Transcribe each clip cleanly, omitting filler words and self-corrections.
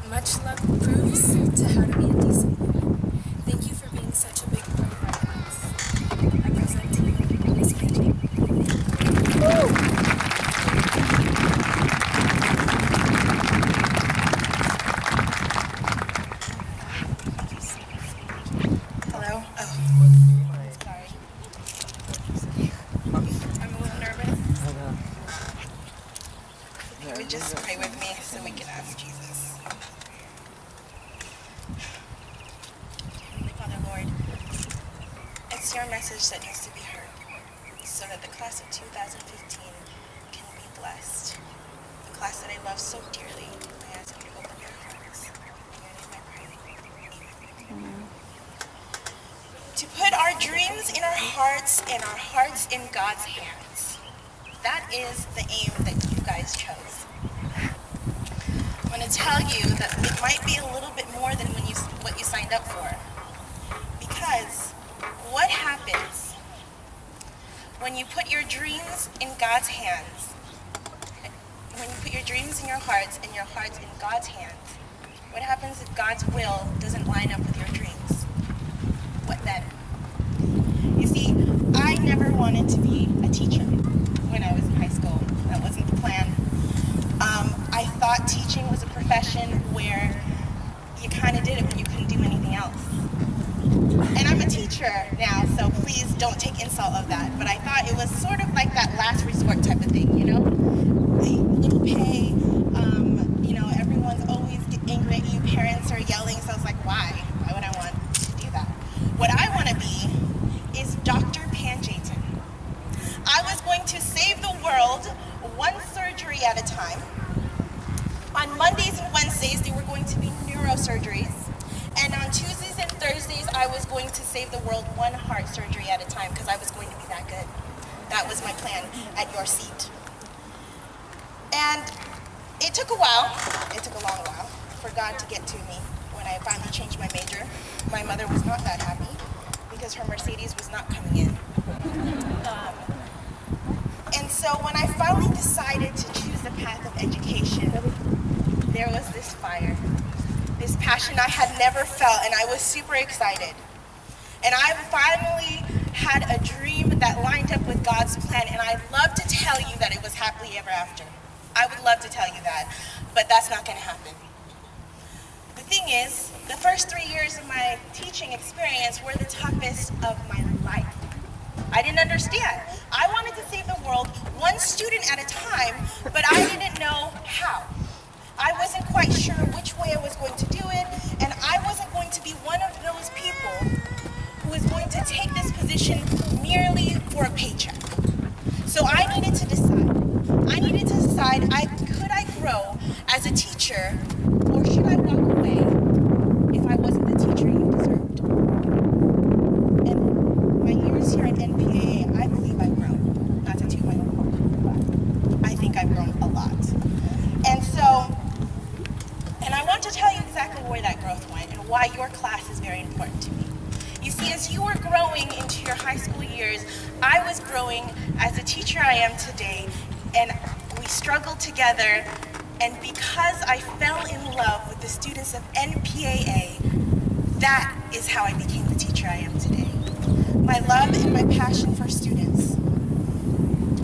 Much love proves to how to be a decent woman. Thank you for being such a big part of our class. I present to you Miss Kenji. Hello? Oh. Sorry. I'm a little nervous. If you would just pray with me so we can ask Jesus. Heavenly Father, Lord, it's your message that needs to be heard so that the class of 2015 can be blessed. The class that I love so dearly, I ask you to open their hearts. In your name I pray. Amen. To put our dreams in our hearts and our hearts in God's hands. That is the aim that you guys chose. I'm going to tell you that it might be a little bit more than what you signed up for. Because what happens when you put your dreams in God's hands, when you put your dreams in your hearts and your hearts in God's hands, what happens if God's will doesn't line up with your dreams? What then? You see, I never wanted to be a teacher when I was in high school. That wasn't the plan. I thought teaching was a profession where you kind of did it when you couldn't do anything else. And I'm a teacher now, so please don't take insult of that. But I thought it was sort of like that last resort type of thing, you know? A little pay, everyone's always angry at you, parents are yelling, so I was like, why? Why would I want to do that? What I want to be is Dr. Panjayton. I was going to save the world one surgery at a time. On Mondays and Wednesdays, they were going to be neurosurgeries. And on Tuesdays and Thursdays, I was going to save the world one heart surgery at a time because I was going to be that good. That was my plan at your seat. And it took a while, it took a long while, for God to get to me when I finally changed my major. My mother was not that happy because her Mercedes was not coming in. And so when I finally decided to choose the path of education, there was this fire, this passion I had never felt, and I was super excited. And I finally had a dream that lined up with God's plan, and I'd love to tell you that it was happily ever after. I would love to tell you that, but that's not going to happen. The thing is, the first 3 years of my teaching experience were the toughest of my life. I didn't understand. I wanted to save the world one student at a time, but I didn't know how. I wasn't quite sure which way I was going to do it, and I wasn't going to be one of those people who was going to take this position merely for a paycheck. So I needed to decide. I needed to decide, could I grow as a teacher, or should I walk away if I wasn't the teacher you deserved? And my years here at NPAA, I believe I've grown. Not to toot my own horn, but I think I've grown a lot. And I want to tell you exactly where that growth went and why your class is very important to me. You see, as you were growing into your high school years, I was growing as the teacher I am today, and we struggled together, and because I fell in love with the students of NPAA, that is how I became the teacher I am today. My love and my passion for students.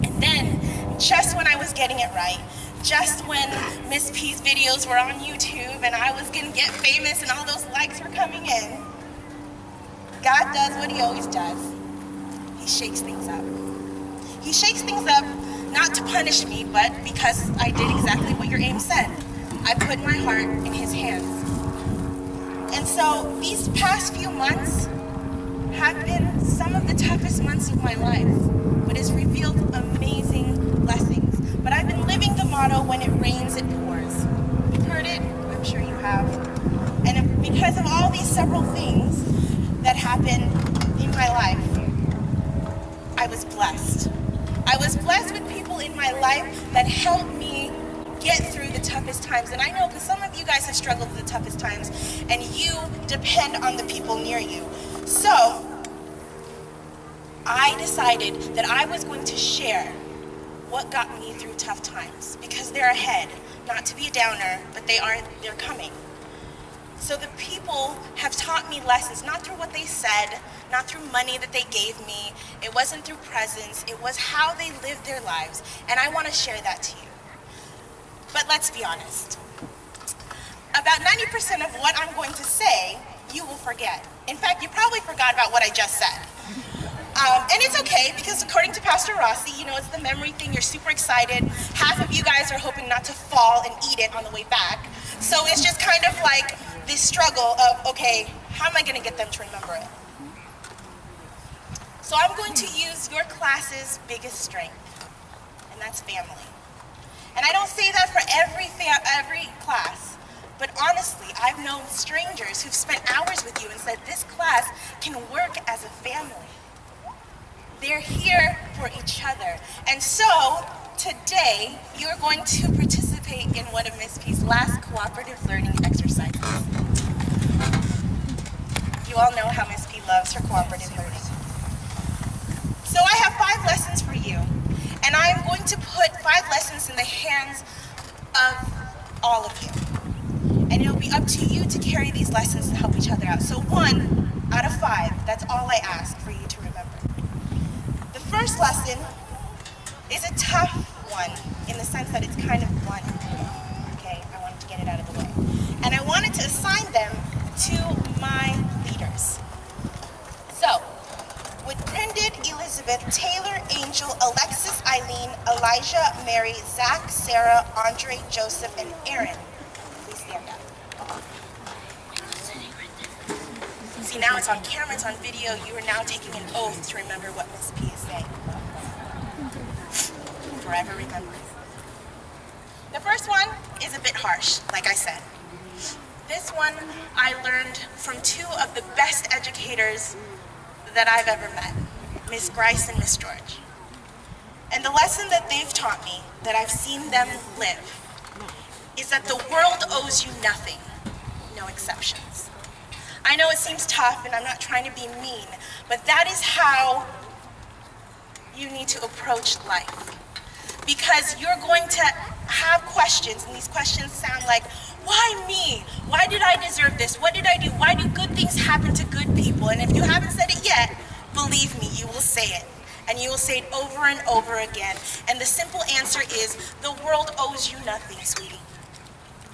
And then, just when I was getting it right, just when Miss P's videos were on YouTube and I was going to get famous and all those likes were coming in, God does what he always does. He shakes things up. He shakes things up not to punish me, but because I did exactly what your aim said. I put my heart in his hands. And so these past few months have been some of the toughest months of my life, but it's revealed amazing blessings. But I've been living the motto, when it rains, it pours. You've heard it, I'm sure you have. And because of all these several things that happened in my life, I was blessed. I was blessed with people in my life that helped me get through the toughest times. And I know because some of you guys have struggled with the toughest times, and you depend on the people near you. So, I decided that I was going to share what got me through tough times, because they're ahead. Not to be a downer, but they're coming. So the people have taught me lessons, not through what they said, not through money that they gave me. It wasn't through presents. It was how they lived their lives. And I want to share that to you. But let's be honest. About 90% of what I'm going to say, you will forget. In fact, you probably forgot about what I just said. And it's okay, because according to Pastor Rossi, you know, it's the memory thing. You're super excited. Half of you guys are hoping not to fall and eat it on the way back. So it's just kind of like this struggle of, okay, how am I going to get them to remember it? So I'm going to use your class's biggest strength, and that's family. And I don't say that for every class, but honestly, I've known strangers who've spent hours with you and said this class can work as a family. They're here for each other. And so, today, you're going to participate in one of Ms. P's last cooperative learning exercises. You all know how Ms. P loves her cooperative learning. So I have 5 lessons for you, and I'm going to put 5 lessons in the hands of all of you. And it'll be up to you to carry these lessons and help each other out. So 1 out of 5, that's all I ask for you to remember. The first lesson is a tough one in the sense that it's kind of blunt. Okay, I wanted to get it out of the way. And I wanted to assign them to my leaders. So, with Brendid, Elizabeth, Taylor, Angel, Alexis, Eileen, Elijah, Mary, Zach, Sarah, Andre, Joseph, and Aaron, please stand up. See, now it's on camera, it's on video. You are now taking an oath to remember what Ms. P is saying. Forever remember. The first one is a bit harsh, like I said. This one I learned from 2 of the best educators that I've ever met, Ms. Grice and Ms. George. And the lesson that they've taught me, that I've seen them live, is that the world owes you nothing, no exceptions. I know it seems tough, and I'm not trying to be mean, but that is how you need to approach life. Because you're going to have questions, and these questions sound like, why me? Why did I deserve this? What did I do? Why do good things happen to good people? And if you haven't said it yet, believe me, you will say it. And you will say it over and over again. And the simple answer is, the world owes you nothing, sweetie.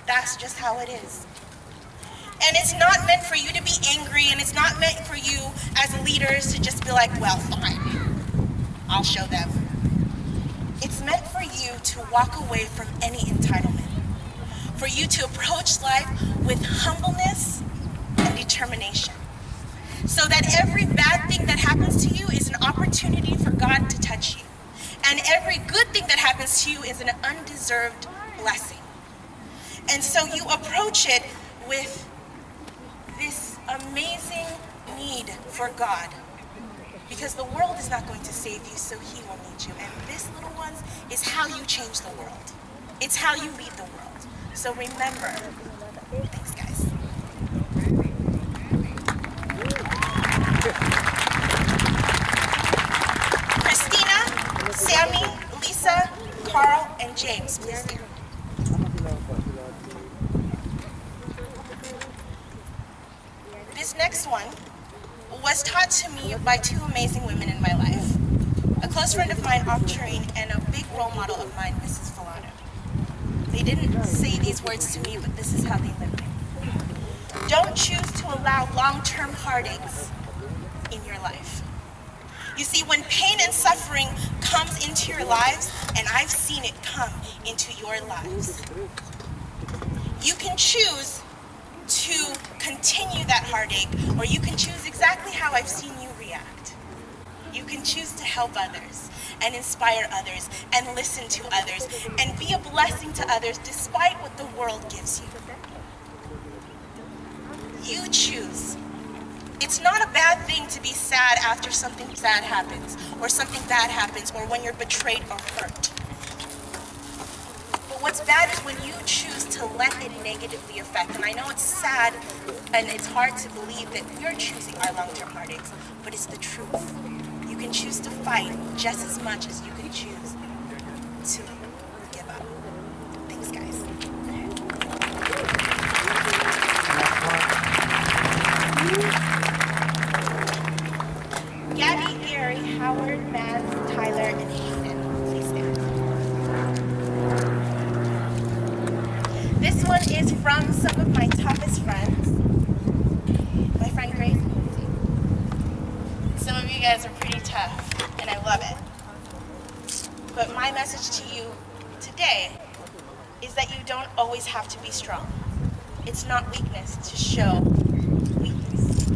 That's just how it is. And it's not meant for you to be angry, and it's not meant for you as leaders to just be like, well, fine, I'll show them. It's meant for you to walk away from any entitlement, for you to approach life with humbleness and determination, so that every bad thing that happens to you is an opportunity for God to touch you, and every good thing that happens to you is an undeserved blessing. And so you approach it with this amazing need for God, because the world is not going to save you, so He will need you. And this, little ones, is how you change the world. It's how you lead the world. So remember. Thanks, guys. Christina, Sammy, Lisa, Carl, and James, please stand. This next one was taught to me by 2 amazing women in my life. A close friend of mine, Octarine, and a big role model of mine, Mrs. Filano. They didn't say these words to me, but this is how they lived it. Don't choose to allow long-term heartaches in your life. You see, when pain and suffering comes into your lives, and I've seen it come into your lives, you can choose to continue that heartache, or you can choose exactly how I've seen you react. You can choose to help others and inspire others and listen to others and be a blessing to others despite what the world gives you. You choose. It's not a bad thing to be sad after something sad happens, or something bad happens, or when you're betrayed or hurt. But what's bad is when you choose to let it negatively affect. And I know it's sad and it's hard to believe that you're choosing our long-term heartaches, but it's the truth. You can choose to fight just as much as you can choose to give up. Thanks, guys. Gabby, Gary, Howard, Mads, Tyler, and Hayden. Please stand. This one is from some of my toughest friends. My friend Grace and Lindsay. Some of you guys are pretty tough, and I love it. But my message to you today is that you don't always have to be strong. It's not weakness to show weakness.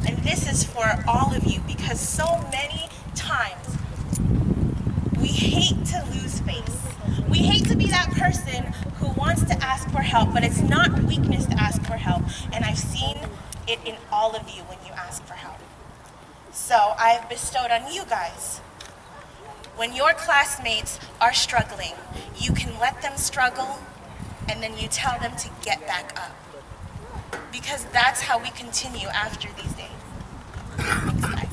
And this is for all of you, because so many times we hate to lose face. We hate to be that person who wants to ask for help, but it's not weakness to ask for help. And I've seen it in all of you when you ask for help. So I've bestowed on you guys. When your classmates are struggling, you can let them struggle, and then you tell them to get back up. Because that's how we continue after these days. Thanks, guys.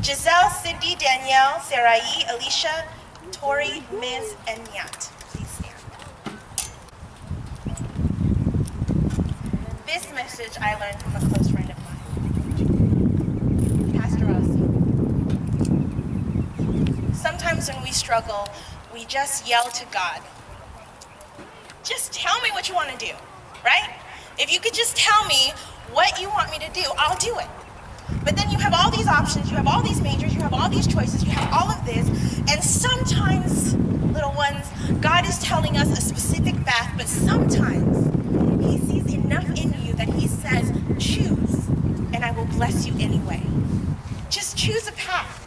Giselle, Cindy, Danielle, Sarai, Alicia, Tori, Miz, and Nyat. Please stand. This message I learned from a close friend of mine, Pastor Rossi. Sometimes when we struggle, we just yell to God. Just tell me what you want to do, right? If you could just tell me what you want me to do, I'll do it. But then you have all these options, you have all these majors, you have all these choices, you have all of this, and sometimes, little ones, God is telling us a specific path, but sometimes He sees enough in you that He says, choose, and I will bless you anyway. Just choose a path,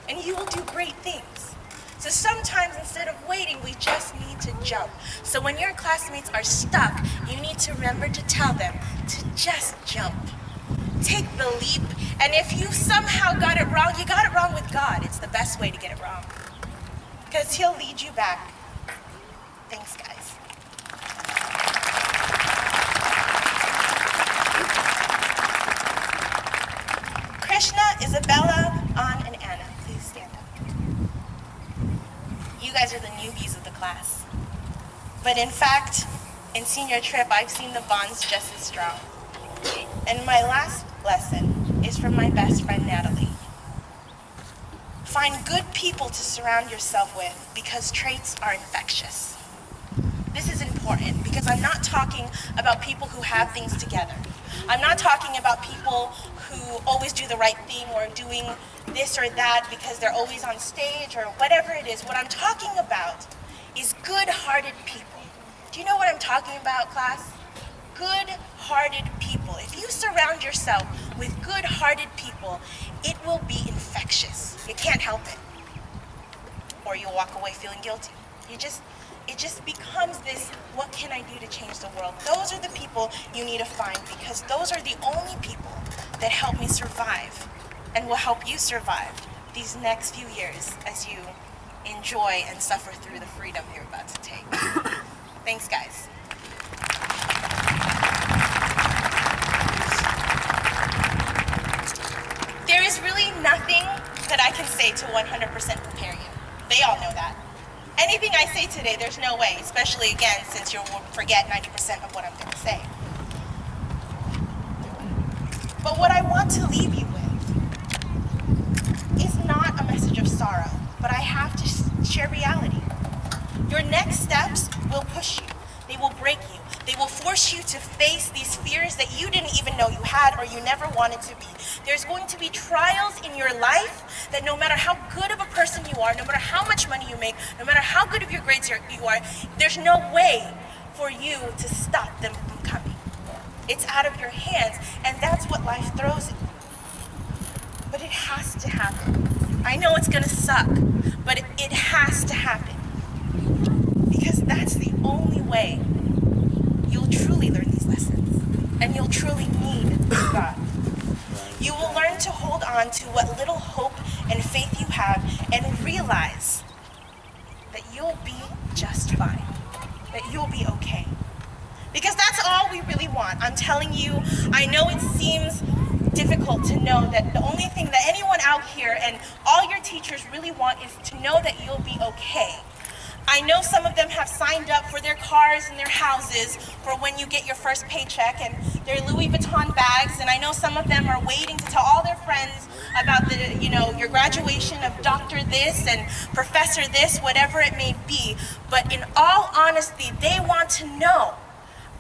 and you will do great things. So sometimes, instead of waiting, we just need to jump. So when your classmates are stuck, you need to remember to tell them to just jump. Take the leap, and if you somehow got it wrong, you got it wrong with God. It's the best way to get it wrong, because He'll lead you back. Thanks, guys. Krishna, Isabella, Ann, and Anna, please stand up. You guys are the newbies of the class. But in fact, in senior trip, I've seen the bonds just as strong. And my last lesson is from my best friend, Natalie. Find good people to surround yourself with, because traits are infectious. This is important because I'm not talking about people who have things together. I'm not talking about people who always do the right thing or doing this or that because they're always on stage or whatever it is. What I'm talking about is good-hearted people. Do you know what I'm talking about, class? Good-hearted people. If you surround yourself with good-hearted people, it will be infectious. You can't help it. Or you'll walk away feeling guilty. It just becomes this, what can I do to change the world? Those are the people you need to find, because those are the only people that help me survive and will help you survive these next few years as you enjoy and suffer through the freedom you're about to take. Thanks, guys. There is really nothing that I can say to 100% prepare you. They all know that. Anything I say today, there's no way, especially again, since you'll forget 90% of what I'm going to say. But what I want to leave you with is not a message of sorrow, but I have to share reality. Your next steps will push you. They will break you. They will force you to face these fears that you didn't even know you had or you never wanted to be. There's going to be trials in your life that no matter how good of a person you are, no matter how much money you make, no matter how good of your grades you are, there's no way for you to stop them from coming. It's out of your hands, and that's what life throws at you. But it has to happen. I know it's going to suck, but it has to happen. Because that's the only way you'll truly learn these lessons, and you'll truly need God. You will learn to hold on to what little hope and faith you have and realize that you'll be just fine, that you'll be okay. Because that's all we really want. I'm telling you, I know it seems difficult to know that the only thing that anyone out here and all your teachers really want is to know that you'll be okay. I know some of them have signed up for their cars and their houses for when you get your first paycheck and their Louis Vuitton bags, and I know some of them are waiting to tell all their friends about your graduation of Dr. this and Professor this, whatever it may be. But in all honesty, they want to know,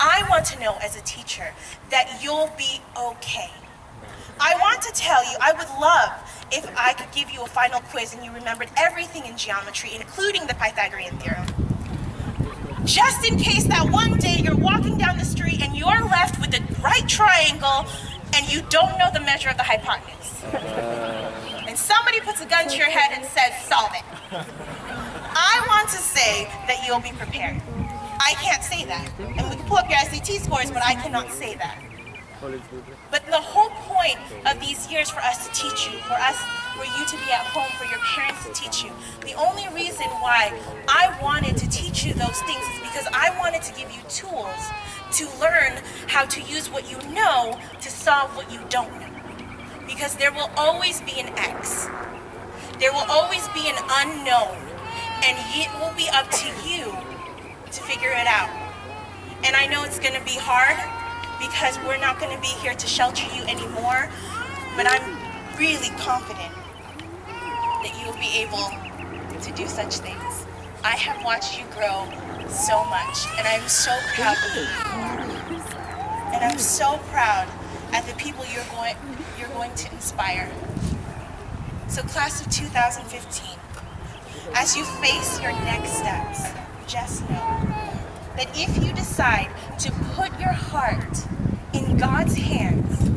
I want to know as a teacher, that you'll be okay. I want to tell you, I would love if I could give you a final quiz and you remembered everything in geometry, including the Pythagorean theorem. Just in case that one day you're walking down the street and you're left with the right triangle and you don't know the measure of the hypotenuse. And somebody puts a gun to your head and says, solve it. I want to say that you'll be prepared. I can't say that. And we can pull up your SAT scores, but I cannot say that. But the whole point of these years for us to teach you, for you to be at home, for your parents to teach you, the only reason why I wanted to teach you those things is because I wanted to give you tools to learn how to use what you know to solve what you don't know. Because there will always be an X. There will always be an unknown. And it will be up to you to figure it out. And I know it's going to be hard, because we're not going to be here to shelter you anymore, but I'm really confident that you'll be able to do such things. I have watched you grow so much, and I'm so proud of you. And I'm so proud of the people you're going to inspire. So class of 2015, as you face your next steps, just know that if you decide to put your heart in God's hands,